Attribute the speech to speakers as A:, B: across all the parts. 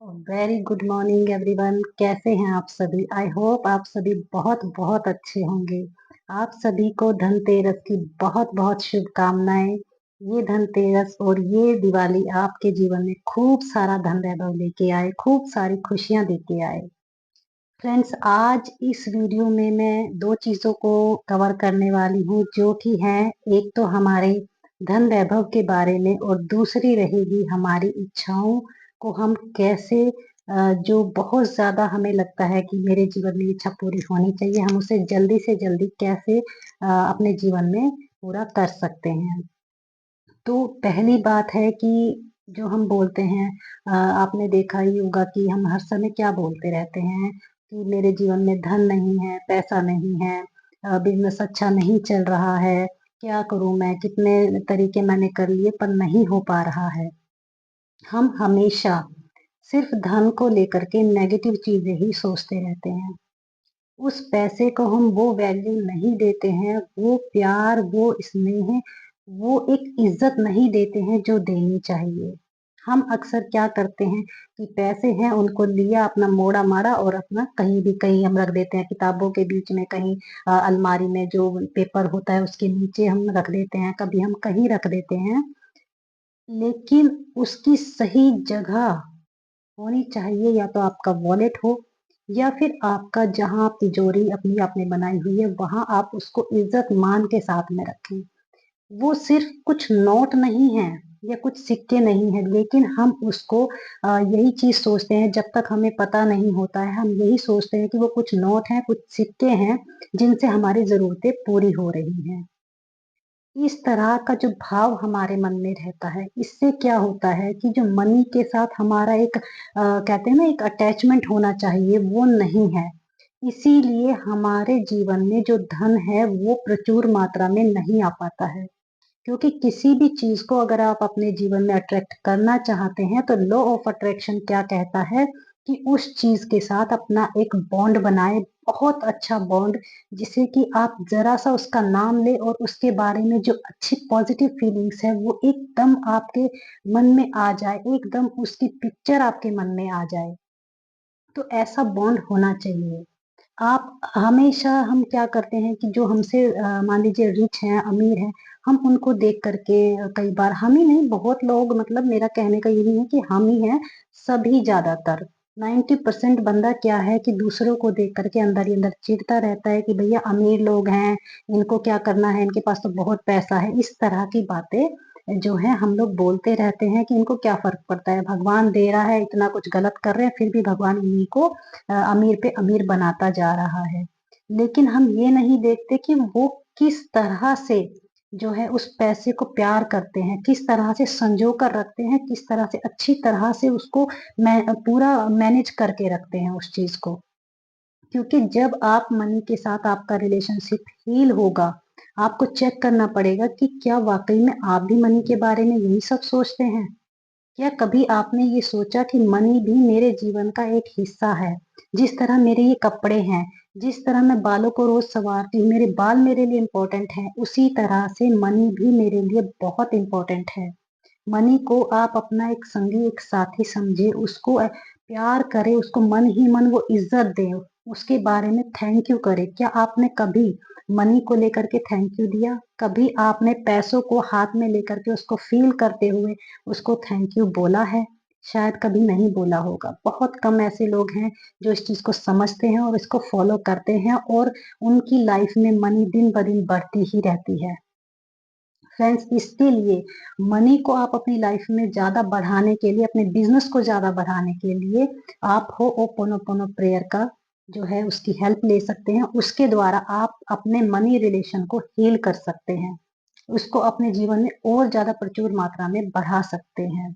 A: Very good morning everyone. कैसे हैं आप सभी? आई होप आप सभी बहुत बहुत अच्छे होंगे। आप सभी को धनतेरस की बहुत बहुत शुभकामनाएं। ये धनतेरस और ये दिवाली आपके जीवन में खूब सारा धन वैभव लेके आए, खूब सारी खुशियां देके आए। फ्रेंड्स, आज इस वीडियो में मैं दो चीजों को कवर करने वाली हूँ, जो कि है एक तो हमारे धन वैभव के बारे में और दूसरी रहेगी हमारी इच्छाओं को हम कैसे जो बहुत ज्यादा हमें लगता है कि मेरे जीवन में इच्छा पूरी होनी चाहिए, हम उसे जल्दी से जल्दी कैसे अपने जीवन में पूरा कर सकते हैं। तो पहली बात है कि जो हम बोलते हैं, आपने देखा ही होगा कि हम हर समय क्या बोलते रहते हैं कि मेरे जीवन में धन नहीं है, पैसा नहीं है, बिजनेस अच्छा नहीं चल रहा है, क्या करूं मैं, कितने तरीके मैंने कर लिए पर नहीं हो पा रहा है। हम हमेशा सिर्फ धन को लेकर के नेगेटिव चीजें ही सोचते रहते हैं। उस पैसे को हम वो वैल्यू नहीं देते हैं, वो प्यार, वो स्नेह, वो एक इज्जत नहीं देते हैं जो देनी चाहिए। हम अक्सर क्या करते हैं कि पैसे हैं, उनको लिया, अपना मोड़ा मारा और अपना कहीं भी कहीं हम रख देते हैं, किताबों के बीच में कहीं, अलमारी में जो पेपर होता है उसके नीचे हम रख देते हैं, कभी हम कहीं रख देते हैं। लेकिन उसकी सही जगह होनी चाहिए, या तो आपका वॉलेट हो या फिर आपका जहां आप तिजोरी अपनी आपने बनाई हुई है वहां आप उसको इज्जत मान के साथ में रखें। वो सिर्फ कुछ नोट नहीं है या कुछ सिक्के नहीं है, लेकिन हम उसको यही चीज सोचते हैं, जब तक हमें पता नहीं होता है हम यही सोचते हैं कि वो कुछ नोट हैं, कुछ सिक्के हैं जिनसे हमारी जरूरतें पूरी हो रही हैं। इस तरह का जो भाव हमारे मन में रहता है, इससे क्या होता है कि जो मनी के साथ हमारा एक कहते हैं ना, एक अटैचमेंट होना चाहिए, वो नहीं है। इसीलिए हमारे जीवन में जो धन है वो प्रचुर मात्रा में नहीं आ पाता है। क्योंकि किसी भी चीज को अगर आप अपने जीवन में अट्रैक्ट करना चाहते हैं तो लॉ ऑफ अट्रैक्शन क्या कहता है कि उस चीज के साथ अपना एक बॉन्ड बनाए, बहुत अच्छा बॉन्ड, जिसे कि आप जरा सा उसका नाम ले और उसके बारे में जो अच्छी पॉजिटिव फीलिंग्स है वो एकदम आपके मन में आ जाए, एकदम उसकी पिक्चर आपके मन में आ जाए। तो ऐसा बॉन्ड होना चाहिए। आप हमेशा, हम क्या करते हैं कि जो हमसे मान लीजिए रिच हैं, अमीर हैं, हम उनको देख करके कई बार, हम ही नहीं बहुत लोग, मतलब मेरा कहने का ये नहीं है कि हम ही हैं, सभी ज्यादातर 90% बंदा क्या है कि दूसरों को देख करके अंदर ही अंदर चिढ़ता रहता है कि भैया अमीर लोग हैं, इनको क्या करना है, इनके पास तो बहुत पैसा है। इस तरह की बातें जो है हम लोग बोलते रहते हैं कि इनको क्या फर्क पड़ता है, भगवान दे रहा है, इतना कुछ गलत कर रहे हैं फिर भी भगवान इन्हीं को अमीर पे अमीर बनाता जा रहा है। लेकिन हम ये नहीं देखते कि वो किस तरह से जो है उस पैसे को प्यार करते हैं, किस तरह से संजो कर रखते हैं, किस तरह से अच्छी तरह से उसको पूरा मैनेज करके रखते हैं उस चीज को। क्योंकि जब आप मनी के साथ आपका रिलेशनशिप हील होगा, आपको चेक करना पड़ेगा कि क्या वाकई में आप भी मनी के बारे में यही सब सोचते हैं। क्या कभी आपने ये सोचा कि मनी भी मेरे जीवन का एक हिस्सा है? जिस तरह मेरे ये कपड़े हैं, जिस तरह मैं बालों को रोज संवारती हूँ, मेरे बाल मेरे लिए इम्पोर्टेंट है, उसी तरह से मनी भी मेरे लिए बहुत इम्पोर्टेंट है। मनी को आप अपना एक संगी, एक साथी समझे, उसको प्यार करे, उसको मन ही मन वो इज्जत दे, उसके बारे में थैंक यू करे। क्या आपने कभी मनी को लेकर के थैंक यू दिया? कभी आपने पैसों को हाथ में लेकर के उसको फील करते हुए उसको थैंक यू बोला है? शायद कभी नहीं बोला होगा। बहुत कम ऐसे लोग हैं जो इस चीज को समझते हैं और इसको फॉलो करते हैं, और उनकी लाइफ में मनी दिन ब दिन बढ़ती ही रहती है। फ्रेंड्स, इसके लिए मनी को आप अपनी लाइफ में ज्यादा बढ़ाने के लिए, अपने बिजनेस को ज्यादा बढ़ाने के लिए, आप हो ओपोनोपोनो प्रेयर का जो है उसकी हेल्प ले सकते हैं। उसके द्वारा आप अपने मनी रिलेशन को हील कर सकते हैं, उसको अपने जीवन में और ज्यादा प्रचुर मात्रा में बढ़ा सकते हैं।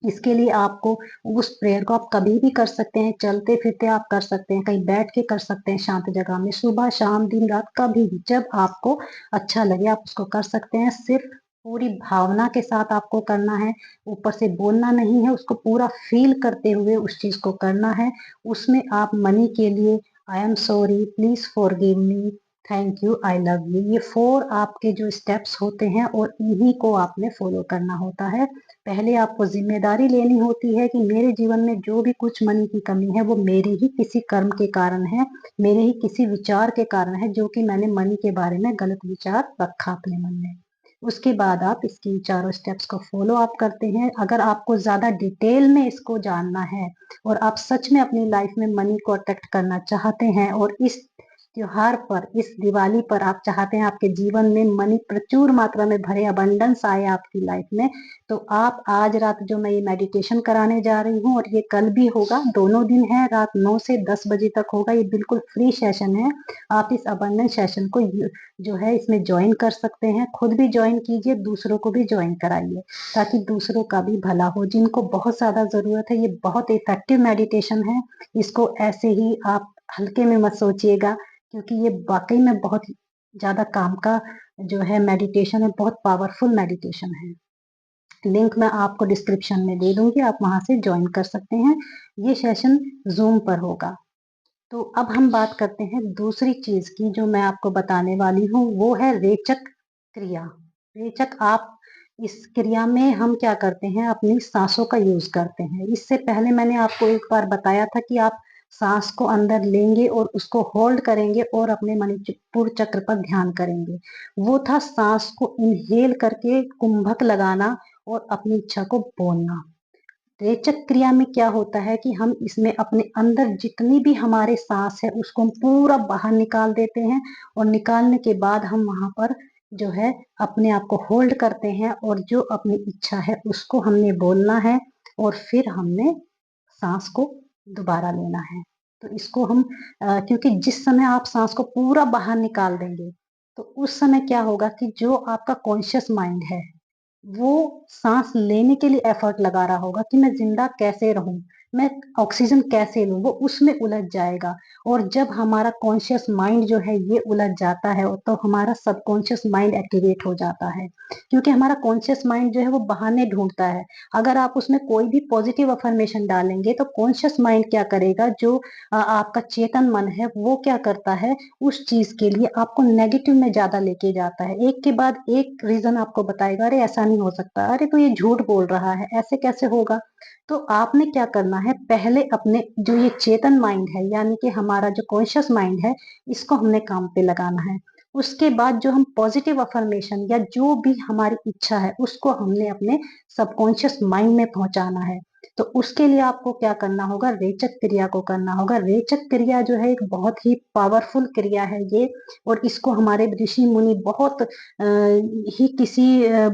A: इसके लिए आपको, उस प्रेयर को आप कभी भी कर सकते हैं, चलते फिरते आप कर सकते हैं, कहीं बैठ के कर सकते हैं, शांत जगह में, सुबह शाम दिन रात कभी भी जब आपको अच्छा लगे आप उसको कर सकते हैं। सिर्फ पूरी भावना के साथ आपको करना है, ऊपर से बोलना नहीं है, उसको पूरा फील करते हुए उस चीज को करना है। उसमें आप मनी के लिए I am sorry, please forgive me, thank you, I love you, ये 4 आपके जो स्टेप्स होते हैं और इन्हीं को आपने फॉलो करना होता है। पहले आपको ज़िम्मेदारी लेनी होती है कि मेरे जीवन में जो भी कुछ मनी की कमी है वो मेरे ही किसी कर्म के कारण है, मेरे ही किसी विचार के कारण है जो कि मैंने मनी के बारे में गलत विचार रखा अपने मन में। उसके बाद आप इसकी चारों स्टेप्स को फॉलो अप करते हैं। अगर आपको ज़्यादा डिटेल में इसको जानना है और आप सच में अपनी लाइफ में मनी को अट्रैक्ट करना चाहते हैं और इस त्योहार पर, इस दिवाली पर आप चाहते हैं आपके जीवन में मनी प्रचुर मात्रा में भरे, अबंडेंस आए आपकी लाइफ में, तो आप आज रात जो मैं ये मेडिटेशन कराने जा रही हूँ और ये कल भी होगा, दोनों दिन है, रात 9 से 10 बजे तक होगा, ये बिल्कुल फ्री सेशन है। आप इस अबंडेंस सेशन को जो है इसमें ज्वाइन कर सकते हैं, खुद भी ज्वाइन कीजिए, दूसरों को भी ज्वाइन कराइए ताकि दूसरों का भी भला हो। जिनको बहुत ज्यादा जरूरत है, ये बहुत इफेक्टिव मेडिटेशन है, इसको ऐसे ही आप हल्के में मत सोचिएगा क्योंकि ये वाकई में बहुत ज्यादा काम का जो है मेडिटेशन है, बहुत पावरफुल मेडिटेशन है। लिंक मैं आपको डिस्क्रिप्शन में दे दूंगी, आप वहां से ज्वाइन कर सकते हैं। ये सेशन जूम पर होगा। तो अब हम बात करते हैं दूसरी चीज की जो मैं आपको बताने वाली हूँ, वो है रेचक क्रिया। रेचक, आप इस क्रिया में हम क्या करते हैं, अपनी सांसों का यूज करते हैं। इससे पहले मैंने आपको एक बार बताया था कि आप सांस को अंदर लेंगे और उसको होल्ड करेंगे और अपने मणिपुर चक्र पर ध्यान करेंगे। वो था सांस को इनहेल करके कुंभक लगाना और अपनी इच्छा को बोलना। रेचक क्रिया में क्या होता है कि हम इसमें अपने अंदर जितनी भी हमारे सांस है उसको हम पूरा बाहर निकाल देते हैं और निकालने के बाद हम वहां पर जो है अपने आप को होल्ड करते हैं और जो अपनी इच्छा है उसको हमने बोलना है और फिर हमने सांस को दोबारा लेना है। तो इसको हम क्योंकि जिस समय आप सांस को पूरा बाहर निकाल देंगे तो उस समय क्या होगा कि जो आपका कॉन्शियस माइंड है वो सांस लेने के लिए एफर्ट लगा रहा होगा कि मैं जिंदा कैसे रहूं, मैं ऑक्सीजन कैसे लूं, वो उसमें उलझ जाएगा। और जब हमारा कॉन्शियस माइंड जो है ये उलझ जाता है तो हमारा सबकॉन्शियस माइंड एक्टिवेट हो जाता है, क्योंकि हमारा कॉन्शियस माइंड जो है वो बहाने ढूंढता है। अगर आप उसमें कोई भी पॉजिटिव अफर्मेशन डालेंगे तो कॉन्शियस माइंड क्या करेगा, जो आपका चेतन मन है वो क्या करता है, उस चीज के लिए आपको नेगेटिव में ज्यादा लेके जाता है। एक के बाद एक रीजन आपको बताएगा, अरे ऐसा नहीं हो सकता, अरे तो ये झूठ बोल रहा है, ऐसे कैसे होगा। तो आपने क्या करना है, पहले अपने जो ये चेतन माइंड है यानी कि हमारा जो कॉन्शियस माइंड है इसको हमने काम पे लगाना है। उसके बाद जो हम पॉजिटिव अफर्मेशन या जो भी हमारी इच्छा है उसको हमने अपने सबकॉन्शियस माइंड में पहुंचाना है। तो उसके लिए आपको क्या करना होगा, रेचक क्रिया को करना होगा। रेचक क्रिया जो है एक बहुत ही पावरफुल क्रिया है ये, और इसको हमारे ऋषि मुनि बहुत ही किसी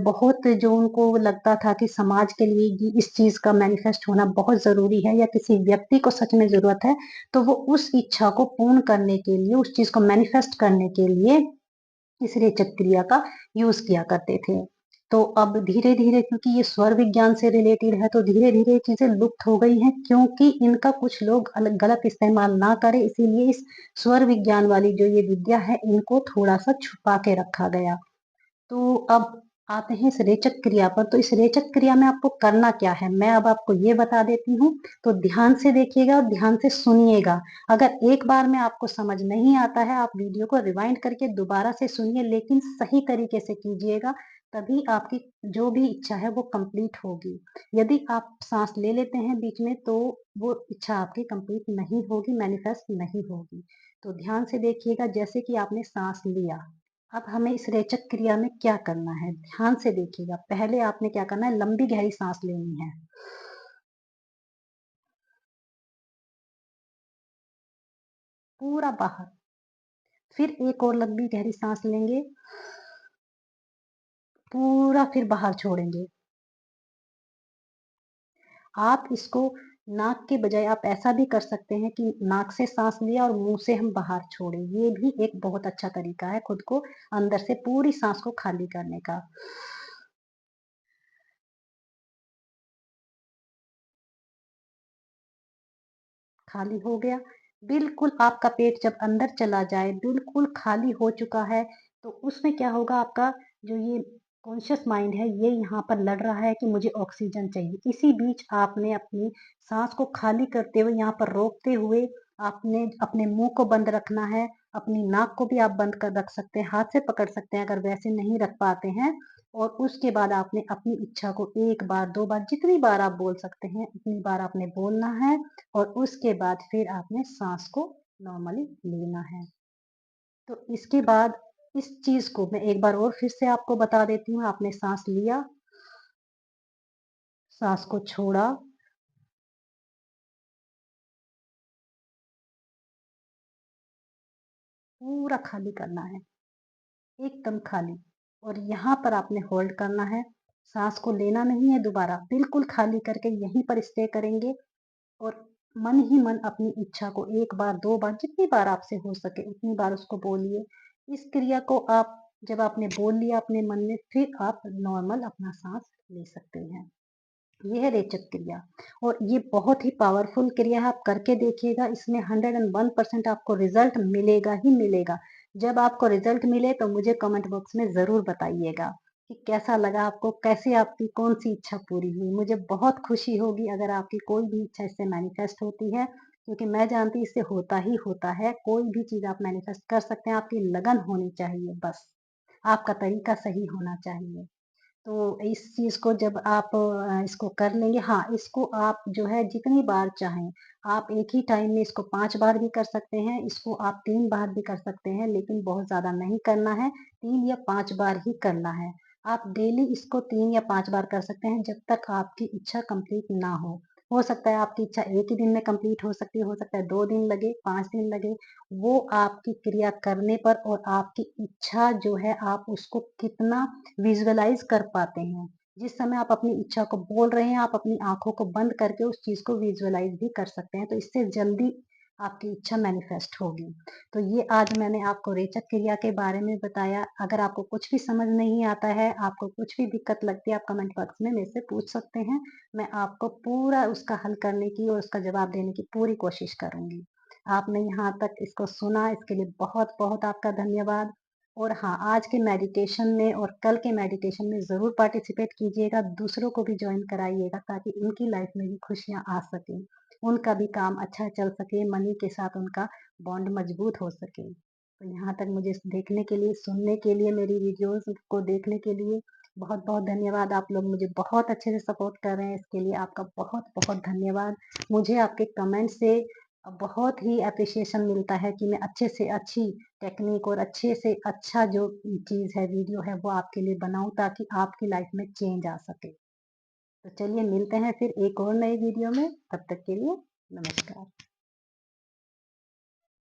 A: बहुत जो उनको लगता था कि समाज के लिए इस चीज का मैनिफेस्ट होना बहुत जरूरी है या किसी व्यक्ति को सच में जरूरत है, तो वो उस इच्छा को पूर्ण करने के लिए, उस चीज को मैनिफेस्ट करने के लिए इस रेचक क्रिया का यूज किया करते थे। तो अब धीरे धीरे क्योंकि ये स्वर विज्ञान से रिलेटेड है तो धीरे धीरे ये चीजें लुप्त हो गई हैं, क्योंकि इनका कुछ लोग गलत इस्तेमाल ना करें, इसीलिए इस स्वर विज्ञान वाली जो ये विद्या है इनको थोड़ा सा छुपा के रखा गया। तो अब आते हैं इस रेचक क्रिया पर। तो इस रेचक क्रिया में आपको करना क्या है, मैं अब आपको ये बता देती हूँ। तो ध्यान से देखिएगा और ध्यान से सुनिएगा। अगर एक बार में आपको समझ नहीं आता है, आप वीडियो को रिवाइंड करके दोबारा से सुनिए, लेकिन सही तरीके से कीजिएगा, तभी आपकी जो भी इच्छा है वो कंप्लीट होगी। यदि आप सांस ले लेते हैं बीच में तो वो इच्छा आपकी कंप्लीट नहीं होगी, मैनिफेस्ट नहीं होगी। तो ध्यान से देखिएगा, जैसे कि आपने सांस लिया, अब हमें इस रेचक क्रिया में क्या करना है, ध्यान से देखिएगा। पहले आपने क्या करना है, लंबी गहरी सांस लेनी है, पूरा बाहर। फिर एक और लंबी गहरी सांस लेंगे, पूरा फिर बाहर छोड़ेंगे। आप इसको नाक के बजाय आप ऐसा भी कर सकते हैं कि नाक से सांस लिया और मुंह से हम बाहर छोड़े, ये भी एक बहुत अच्छा तरीका है खुद को अंदर से पूरी सांस को खाली करने का। खाली हो गया, बिल्कुल आपका पेट जब अंदर चला जाए, बिल्कुल खाली हो चुका है, तो उसमें क्या होगा, आपका जो ये कॉन्शियस माइंड है ये यहाँ पर लड़ रहा है कि मुझे ऑक्सीजन चाहिए। इसी बीच आपने अपनी सांस को खाली करते हुए यहाँ पर रोकते हुए आपने अपने मुंह को बंद रखना है, अपनी नाक को भी आप बंद कर रख सकते हैं, हाथ से पकड़ सकते हैं अगर वैसे नहीं रख पाते हैं। और उसके बाद आपने अपनी इच्छा को 1 बार 2 बार जितनी बार आप बोल सकते हैं उतनी बार आपने बोलना है। और उसके बाद फिर आपने सांस को नॉर्मली लेना है। तो इसके बाद इस चीज को मैं एक बार और फिर से आपको बता देती हूँ। आपने सांस लिया, सांस को छोड़ा, पूरा खाली करना है, एकदम खाली। और यहाँ पर आपने होल्ड करना है, सांस को लेना नहीं है दोबारा, बिल्कुल खाली करके यहीं पर स्टे करेंगे। और मन ही मन अपनी इच्छा को 1 बार 2 बार जितनी बार आपसे हो सके उतनी बार उसको बोलिए। इस क्रिया को आप जब आपने बोल लिया अपने मन में, फिर आप नॉर्मल अपना सांस ले सकते हैं। ये है रेचक क्रिया। और ये बहुत ही पावरफुल क्रिया है, आप करके देखिएगा। इसमें 101% आपको रिजल्ट मिलेगा ही मिलेगा। जब आपको रिजल्ट मिले तो मुझे कमेंट बॉक्स में जरूर बताइएगा कि कैसा लगा आपको, कैसे आपकी कौन सी इच्छा पूरी हुई। मुझे बहुत खुशी होगी अगर आपकी कोई भी इच्छा इससे मैनिफेस्ट होती है, क्योंकि मैं जानती इससे होता ही होता है। कोई भी चीज आप मैनिफेस्ट कर सकते हैं, आपकी लगन होनी चाहिए बस, आपका तरीका सही होना चाहिए। तो इस चीज़ को जब आप इसको कर लेंगे, हाँ, इसको आप जो है जितनी बार चाहें, आप एक ही टाइम में इसको 5 बार भी कर सकते हैं, इसको आप 3 बार भी कर सकते हैं, लेकिन बहुत ज़्यादा नहीं करना है, 3 या 5 बार ही करना है। आप डेली इसको 3 या 5 बार कर सकते हैं जब तक आपकी इच्छा कंप्लीट ना हो। हो सकता है आपकी इच्छा 1 ही दिन में कंप्लीट हो सकती है, हो सकता है 2 दिन लगे, 5 दिन लगे, वो आपकी क्रिया करने पर और आपकी इच्छा जो है आप उसको कितना विजुअलाइज कर पाते हैं। जिस समय आप अपनी इच्छा को बोल रहे हैं, आप अपनी आँखों को बंद करके उस चीज़ को विजुअलाइज भी कर सकते हैं, तो इससे जल्दी आपकी इच्छा मैनिफेस्ट होगी। तो ये आज मैंने आपको रेचक क्रिया के बारे में बताया। अगर आपको कुछ भी समझ नहीं आता है, आपको कुछ भी दिक्कत लगती है, आप कमेंट बॉक्स में मेरे से पूछ सकते हैं। मैं आपको पूरा उसका हल करने की और उसका जवाब देने की पूरी कोशिश करूँगी। आपने यहाँ तक इसको सुना, इसके लिए बहुत-बहुत आपका धन्यवाद। और हाँ, आज के मेडिटेशन में और कल के मेडिटेशन में ज़रूर पार्टिसिपेट कीजिएगा, दूसरों को भी जॉइन कराइएगा ताकि उनकी लाइफ में भी खुशियाँ आ सकें, उनका भी काम अच्छा चल सके, मनी के साथ उनका बॉन्ड मजबूत हो सके। तो यहाँ तक मुझे देखने के लिए, सुनने के लिए, मेरी वीडियोज़ को देखने के लिए बहुत-बहुत धन्यवाद। आप लोग मुझे बहुत अच्छे से सपोर्ट कर रहे हैं, इसके लिए आपका बहुत-बहुत धन्यवाद। मुझे आपके कमेंट से बहुत ही एप्रिसिएशन मिलता है कि मैं अच्छे से अच्छी टेक्निक और अच्छे से अच्छा जो चीज़ है, वीडियो है, वो आपके लिए बनाऊँ ताकि आपकी लाइफ में चेंज आ सके। तो चलिए मिलते हैं फिर एक और नई वीडियो में, तब तक के लिए नमस्कार।